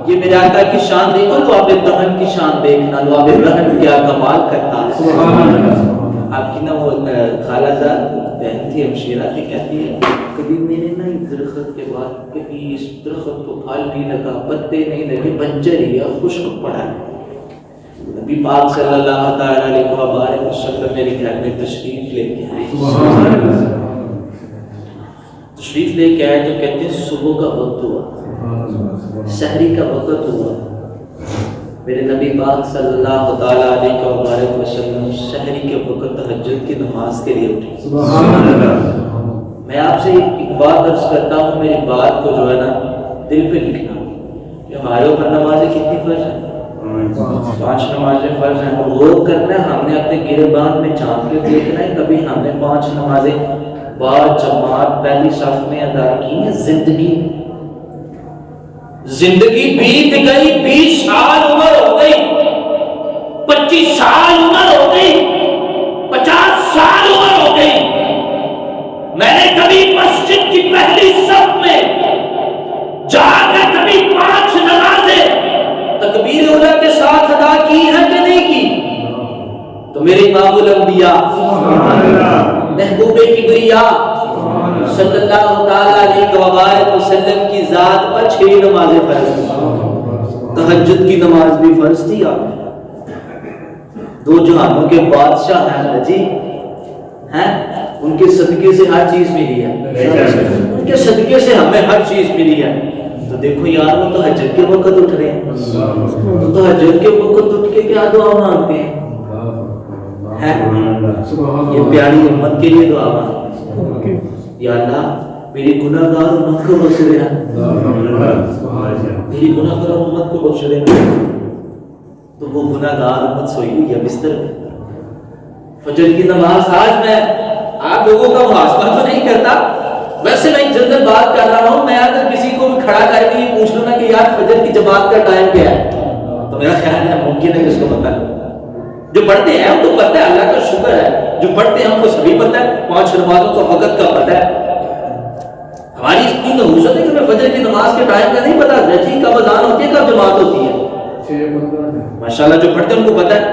یہ میرے آقا کی شان دیکھو، لعاب دہن کی شان دیکھنا، لعاب دہن کیا کمال کرتا ہے۔ آپ کی نا وہ خالہ زاد بہن تھی ہمشیرہ تھی، کہتی ہے کبھی میں نے نا اس درخت کے بعد کبھی اس درخت کو پھل نہیں لگا، پتے نہیں لگے، بنجر ہی ہے، خشک پڑا ہے۔ نبی پاک صلی اللہ تعالیٰ علیہ وسلم میرے گھر میں تشریف لے کے آئے، تشریف لے کے آئے تو کہتے ہیں صبح کا وقت ہوا، سحری کا وقت ہوا، میرے نبی پاک صلی اللہ تعالیٰ علیہ وسلم سحری کے وقت تہجد کی نماز کے لیے اٹھے۔ میں آپ سے ایک بات عرض کرتا ہوں، میری بات کو جو ہے نا دل پہ لکھنا کہ ہمارے اوپر نمازیں کتنی فرض ہیں؟ 5 نمازیں فرض ہیں، اور غور کرنا ہے، ہم نے اپنے گریبان میں جھانک کے دیکھنا ہے کبھی ہم نے 5 نمازیں باجماعت پہلی صف میں ادا کی ہیں زندگی میں؟ زندگی بیت گئی، 20 سال عمر ہو گئی، 25 سال عمر ہو گئی، 50 سال عمر ہو گئی، میں نے کبھی مسجد کی پہلی صف میں جا کر کبھی 5 نمازیں تکبیر اولیٰ کے ساتھ ادا کی ہے کہ نہیں کی؟ تو میرے امام الانبیاء محبوب کبریا صلی اللہ تعالیٰ علیہ وسلم کی ذات پر 6 نمازیں فرض تھی، تہجد کی نماز بھی فرض تھی۔ آپ 2 جہانوں کے بادشاہ ہیں جی، ہیں ان کے صدقے سے ہر چیز ملی ہے، ان کے صدقے سے ہمیں ہر چیز ملی ہے۔ تو دیکھو یار وہ تو تہجد کے وقت اٹھ رہے ہیں، تو تہجد کے وقت اٹھ کے کیا دعا مانگتے ہیں؟ یہ پیاری امت کے لیے دعا مانگتے ہیں، یا اللہ میری گناہ گار امت کو بخش دینا، میری گناہ گار امت کو بخش دینا۔ تو وہ گناہ گار امت سوئی ہوئی ہے بستر میں، فجر کی نماز۔ آج میں آپ لوگوں کا محاسبہ تو نہیں کرتا، ویسے میں ایک جنرل بات کر رہا ہوں، میں اگر کسی کو بھی کھڑا کر کے یہ پوچھ لوں نا کہ یار فجر کی جماعت کا ٹائم کیا ہے، تو میرا خیال ہے ممکن ہے کہ اس کو پتہ ہے۔ جو پڑھتے ہیں ان کو پتہ ہے، اللہ کا شکر ہے، جو پڑھتے ہیں ہم کو سبھی پتہ ہے، 5 نمازوں کا وقت کا پتہ ہے۔ ہماری اتنی نحوست ہے کہ ہمیں فجر کی نماز کے ٹائم کا نہیں پتہ، جی کب اذان ہوتی ہے کب جماعت ہوتی ہے، ماشاءاللہ جو پڑھتے ہیں ان کو پتہ ہے۔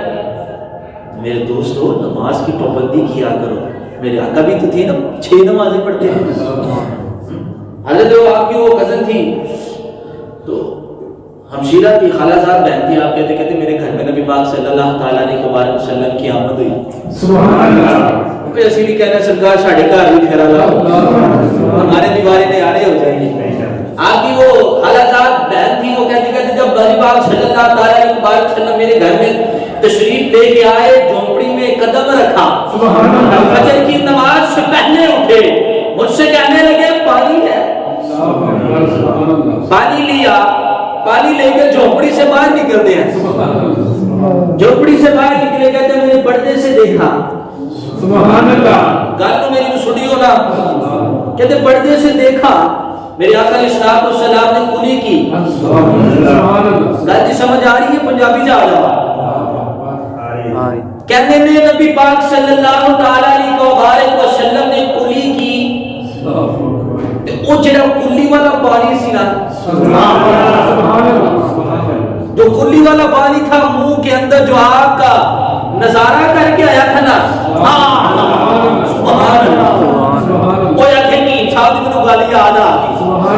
میرے دوستو نماز کی پابندی کیا کرو، میرے آقا بھی تو تھی نا 6 نمازیں پڑھتے ہیں۔ حضرت وہ آپ کی وہ کزن تھی، تو ہمشیرہ تھی، خالہ زاد بہن تھی، آپ کہتے میرے گھر میں نبی پاک صلی اللہ تعالیٰ علیہ وسلم کی آمد ہوئی، سبحان اللہ، کوئی ایسی نہیں کہنا سرکار ساڑھے گھر بھی پھیرا لاؤ، ہمارے دیوارے نیارے ہو جائیں گے۔ آپ کی وہ خالہ زاد بہن تھی، وہ کہتی جب نبی پاک صلی اللہ تعالیٰ علیہ وسلم میرے گھر میں تشریف لے کے آئے، جھونپڑی میں قدم رکھا، فجر کی نماز سے پہلے اٹھے، مجھ سے کہنے لگے پانی ہے، پانی لیا، پانی لے کے جھونپڑی سے باہر نکلتے ہیں، جھونپڑی سے باہر نکلے کہتے ہیں میں نے پردے سے دیکھا، سبحان اللہ، گل تو میری سنی ہو نا، کہتے پردے سے دیکھا، میرے آقا علیہ السلام نے کلی کی، گل سمجھ آ رہی ہے؟ پنجابی جا رہا کہنے میں نبی پاک صلی اللہ تعالیٰ علیہ وسلم نے کلی کی، وہ جڑا کلی والا پانی سی نا، جو کلی والا پانی تھا منہ کے اندر جو آپ کا نظارہ کر کے آیا تھا نا، سبحان اللہ، وہ یا کہ نہیں صاحب ابن غالی یاد آ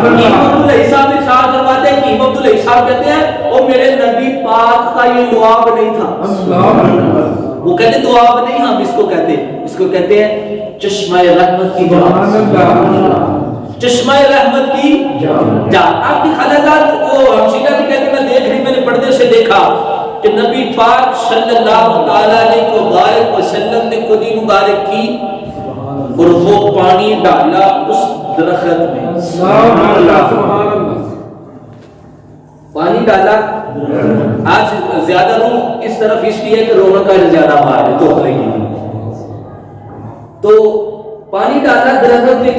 گئی، عبداللہ صاحب نے شاہ فرماتے ہیں کہ عبداللہ صاحب کہتے ہیں وہ میرے نبی پاک کا یہ لعاب نہیں تھا، وہ کہتے دعاب نہیں، ہم اس کو کہتے ہیں، اس کو کہتے ہیں چشمہ رحمت کی جان، چشمہ رحمت کی جان۔ آپ کی خالہ زاد وہ ہمشیرہ بھی کہتے ہیں میں دیکھ رہی، میں نے پردے سے دیکھا کہ نبی پاک صلی اللہ تعالیٰ علیہ وسلم نے کلی مبارک کی اور وہ پانی ڈالا اس درخت میں، پانی ڈالا۔ آج زیادہ روح اس طرف اس لیے کہ رونا کا زیادہ بار ہے تو لگی، تو پانی ڈالا درخت میں،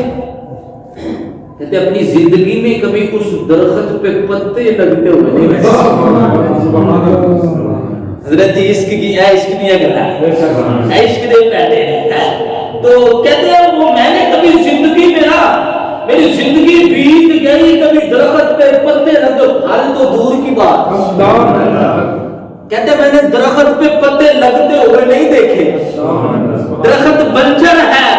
کہتے اپنی زندگی میں کبھی اس درخت پہ پتے لگتے ہوئے نہیں ویسے، حضرت عشق کی ہے، عشق نہیں ہے، عشق دے پہلے ہے، تو کہتے ہیں وہ میں نے کبھی زندگی میں میری زندگی بیت گئی کبھی درخت پہ پتے لگے، پھل تو دور کی بات. کہتے میں نے درخت پہ پتے لگتے ہوئے نہیں دیکھے, درخت بنجر ہے.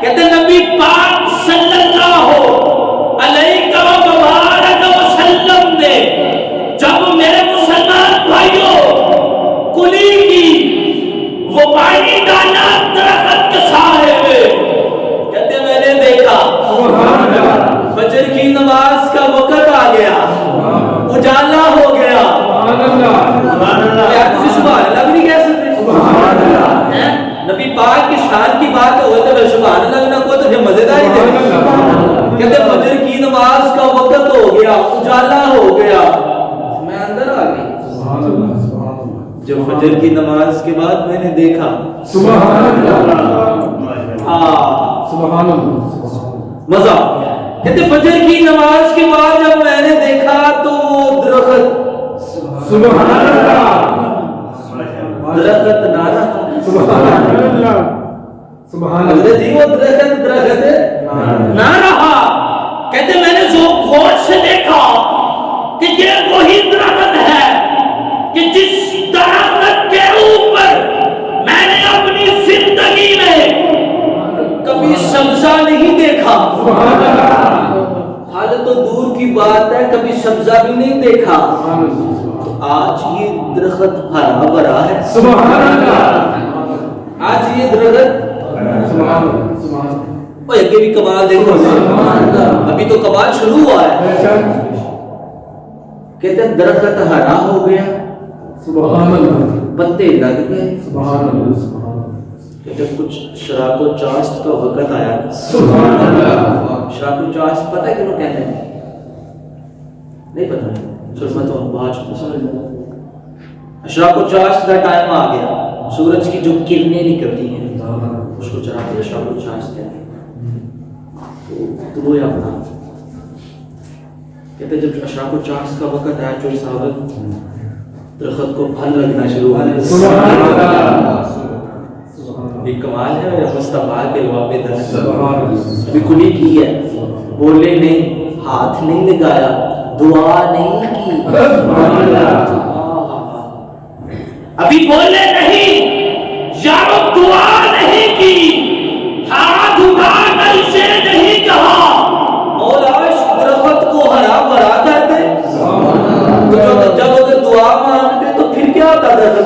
کہتے نبی پاک صلی اللہ علیہ وسلم نے جب میرے مسلمان بھائیوں کلی کی وہ پانی ڈالا درخت کے سائے میں, کہتے میں نے دیکھا فجر کی نماز کا وقت آ گیا, اجالا ہو گیا. کیا کسی سبحان اللہ بھی نہیں کہہ سکتے؟ نبی پاک کی شان کی بات ہوئے تو سبحان اللہ نہ کو تو پھر مزیدار ہی دے. کہتے فجر کی نماز کا وقت ہو گیا, اجالا ہو گیا, میں اندر آ گئی. جب فجر کی نماز کے بعد میں نے دیکھا سبحان اللہ مزہ. کہتے فجر کی نماز کے بعد جب میں نے دیکھا تو وہ درخت سبحان اللہ درخت نہ رہا. سبحان اللہ جی وہ درخت نہ رہا. کہتے میں نے غور سے دیکھا کہ یہ وہی درخت ہے کہ جس درخت کے اوپر میں نے اپنی زندگی میں کبھی سبزہ نہیں دیکھا. حالت تو دور کی بات ہے, کبھی سبزہ بھی نہیں دیکھا. آج یہ درخت ہرا بھرا ہے. آج یہ درخت یہ بھی کمال دیکھو, ابھی تو کمال شروع ہوا ہے. کہتے ہیں درخت ہرا ہو گیا, پتے لگ گئے. کہتے کچھ شراک و چاشت کا وقت آیا. شراک و چاشت پتہ ہے کیوں کہتے ہیں؟ نہیں پتہ, میں تو بات اشراق و چاشت کا ٹائم آ گیا. سورج کی جو کرنیں نکلتی ہیں اس کو چراغ اشراق و چاشت کہتے ہیں. تو وہ اپنا کہتے جب اشراق و چاشت کا وقت آیا, چوئی صاحب درخت کو پھل لگنا شروع ہوا. ایک کمال ہے مصطفیٰ کے لوابے درخت ابھی کلی کی ہے, بولے نہیں, ہاتھ نہیں لگایا, دعا نہیں کی, ابھی بولے نہیں, یارو دعا نہیں کی, ہاتھ اٹھا کر سے نہیں کہا مولا اس درخت کو ہرا بھرا کر دے. تو جب اگر دعا مانگتے تو پھر کیا ہوتا درخت؟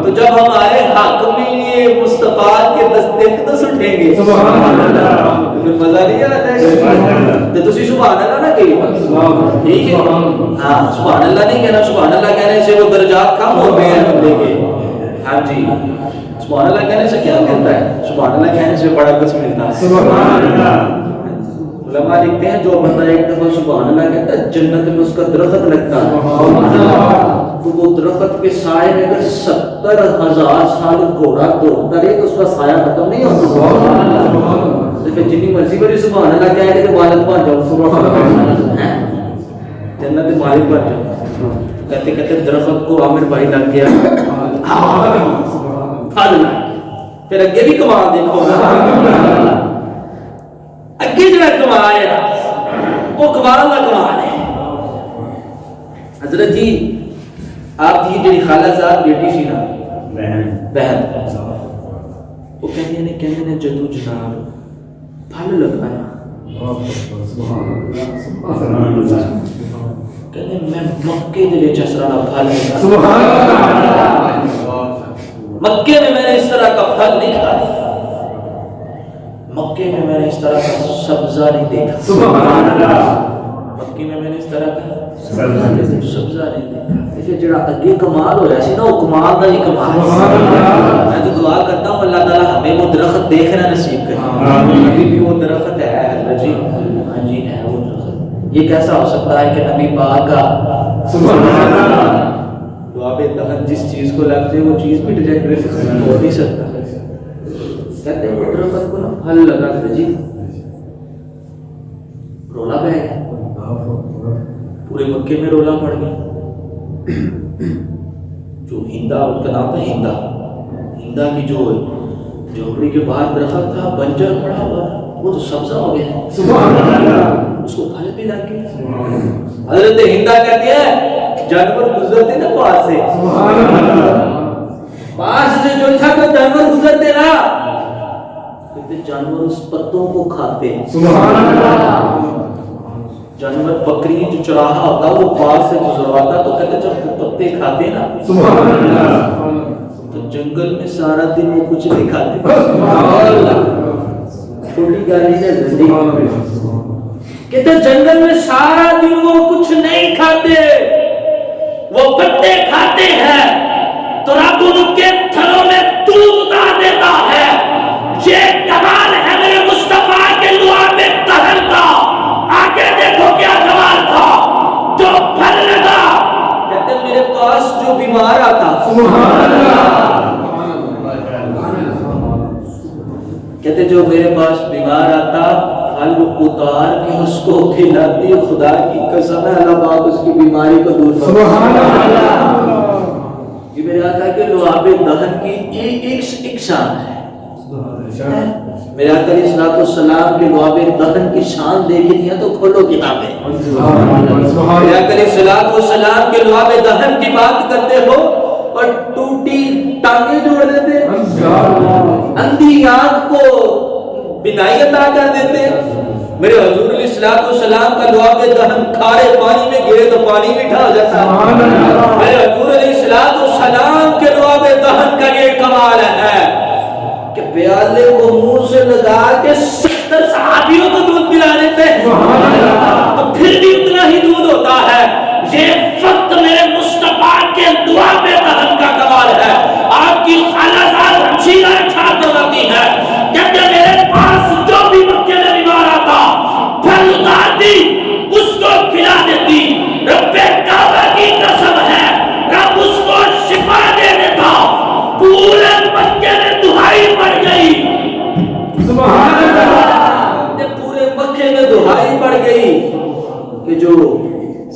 تو جب ہمارے حق میں یہ مصطفیٰ کے دستک تو سٹھیں گے. پھر مزہ نہیں آتا ہے تو تسی سبحان اللہ نہ کہیے, ٹھیک ہے؟ ہاں سبحان اللہ نہیں کہنا, سبحان اللہ کہنے سے وہ درجات کم ہوتے ہیں بندے کے. ہاں جی, سبحان اللہ کہنے سے کیا ملتا ہے؟ سبحان اللہ کہنے سے بڑا کچھ ملتا ہے. سبحان اللہ. علماء لکھتے ہیں جو بندہ ایک دفعہ سبحان اللہ کہتا ہے جنت میں اس کا درخت لگتا ہے, تو وہ درخت کے سائے میں اگر 70,000 سال گھوڑا دوڑتا رہے تو اس کا سایہ ختم نہیں ہوتا. پھر جتنی مرضی بڑی سبحان اللہ کہہ کے مالک بن جاؤ, جنت مالک بن جاؤ. کہتے کہتے درخت کو عامر بھائی لگ گیا. پھر اگے بھی کمال دیکھو نا, اگے جو کمال ہے وہ کمال کا کمال ہے. حضرت جی آپ کی جی خالہ صاحب بیٹی سی نا, بہن, وہ کہتے ہیں جدو جناب پھل لگانا, کہتے میں مکے دے چسرانا پھل مکے میں نے اس طرح کا پھل نہیں کھایا, مکے میں نے اس طرح کا سبزہ نہیں دیکھا. مکے میں نے اس طرح کا سبزہ نہیں دیکھا. اسے جڑا اگے کمال ہوا سی نا, وہ کمال دا ہی کمال ہے. میں تو دعا کرتا ہوں اللہ تعالی ہمیں وہ درخت دیکھنا نصیب کرے. ابھی بھی وہ درخت ہے جی, ہاں جی ہے وہ درخت. یہ کیسا ہو سکتا ہے کہ نبی پاک کا سبحان اللہ دعا پہ دہن جس چیز کو لگتے وہ چیز بھی ڈیجیکٹ ہو نہیں سکتا. کہتے ہیں درخت کو نا پھل لگا کر جی رولا پہ گیا, پورے مکے میں رولا پڑ گیا. جو ہندا, ان کا نام تھا ہندا, ہندا کی جو جھوپڑی کے باہر درخت تھا بنجر پڑا ہوا, وہ تو سبزہ ہو گیا. اس کو پھل بھی لگ گیا. حضرت ہندا کہتی ہے جانور گزرتے نا پاس سے، پاس سے جو تھا تو جانور گزرتے نا، کہتے جانور اس پتوں کو کھاتے ہیں. جانور بکری جو چراہا ہوتا وہ پاس سے گزرواتا تو کہتے جب پتے کھاتے نا تو جنگل میں سارا دن وہ کچھ نہیں کھاتے. چھوٹی گالی سے زندگی کہتے جنگل میں سارا دن وہ کچھ نہیں کھاتے، وہ پتے کھاتے ہیں تو رب ان کے تھنوں میں دودھ اتار دیتا ہے. یہ کمال ہے میرے مصطفیٰ کے لعاب طاہر کا. آگے دیکھو کیا کمال تھا جو پھل لگا. کہتے میرے پاس جو بیمار آتا، کہتے جو میرے پاس بیمار آتا پھل اتار کے اس کو کھلاتی. خدا کی قسم ہے اللہ پاک اس کی بیماری کو دور کرتا. یہ میرے آقا کے لعاب دہن کی ایک شان ہے. میرے آقا علیہ الصلوۃ والسلام کے لعاب دہن کی شان دیکھنی ہے تو کھولو کتابیں. میرے آقا علیہ الصلوۃ والسلام کے لعاب دہن کی بات کرتے ہو اور ٹوٹی ٹانگیں جوڑ دیتے، اندھی آنکھ کو بینائی عطا کر دیتے. میرے حضور علیہ الصلوۃ والسلام کا لعاب دہن کھارے پانی میں گرے تو پانی میٹھا ہو جاتا. میرے حضور علیہ الصلوۃ والسلام کے لعاب دہن کا یہ کمال ہے کہ پیالے کو منہ سے لگا کے 70 صحابیوں کو دودھ پلا دیتے تو پھر بھی اتنا ہی دودھ ہوتا ہے. یہ فقط میرے مصطفیٰ کے لعاب دہن کا کمال ہے. آپ کی خالہ زاد ہمشیرہ ارشاد فرماتی ہے کہتے میرے پاس جو بھی مکے میں بیمار آتا پھل اتارتی اس کو کھلا دیتی. رب کعبہ کی قسم ہے رب اس کو شفا دے دیتا. پورے مکے میں دہائی پڑ گئی. سبحان اللہ. پورے مکے میں دہائی پڑ گئی کہ جو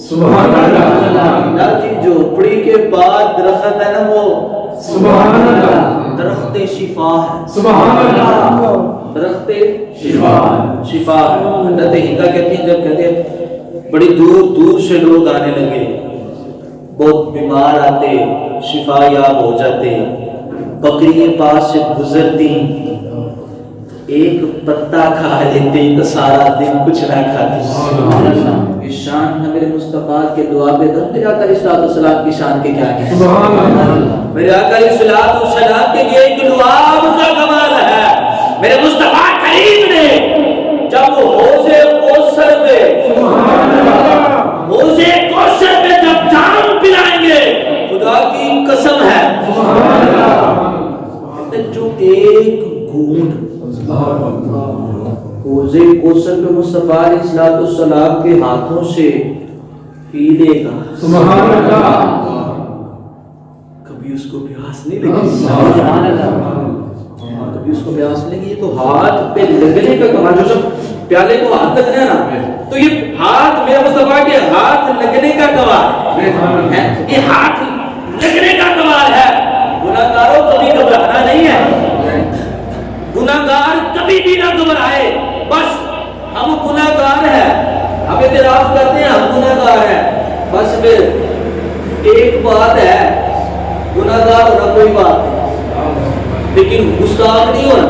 سبحان اللہ کی جھوپڑی کے بعد درخت ہے نا وہ سبحان اللہ درخت شفا ہے. سبحان اللہ درخت شفا. حضرت ہندا کہتی ہیں جب کہتے بڑی دور دور سے لوگ آنے لگے، بہت بیمار آتے شفا یاب ہو جاتے. بکریاں پاس سے گزرتی ایک پتا کھا لیتے تو سارا دن کچھ نہ کھاتے. شان ہے میرے مصطفیٰ کے لعاب دہن. میرے آقا علیہ الصلوۃ والسلام کی شان کے کیا ہے؟ میرے آقا علیہ الصلوۃ والسلام کے یہ ایک لعاب کا کمال ہے. میرے مصطفیٰ کریم نے جب حوض کوثر پہ جب جام پلائیں گے خدا کی قسم ہے جو ایک گھونٹ حوض کوثر پہ مصطفیٰ علیہ الصلوۃ والسلام کے ہاتھوں سے پی لے گا سبحان اللہ کبھی اس کو پیاس نہیں لگی. سبحان اللہ کبھی اس کو پیاس نہیں لگی. یہ تو ہاتھ پہ لگنے کا کمال. جو سب پیالے کو ہاتھ لگنا ہے نا تو یہ ہاتھ میرے مصطفیٰ کے ہاتھ لگنے کا کمال ہے. یہ ہاتھ لگنے کا کمال ہے. گناہگاروں کبھی گھبرانا نہیں ہے. گناہگار کبھی بھی نہ گھبرائے. بس ہم گناہگار ہیں، ہم اعتراف کرتے ہیں ہم گناہگار ہیں. بس پھر ایک بات ہے گناہگار ہونا کوئی بات نہیں لیکن گستاخ نہیں ہونا.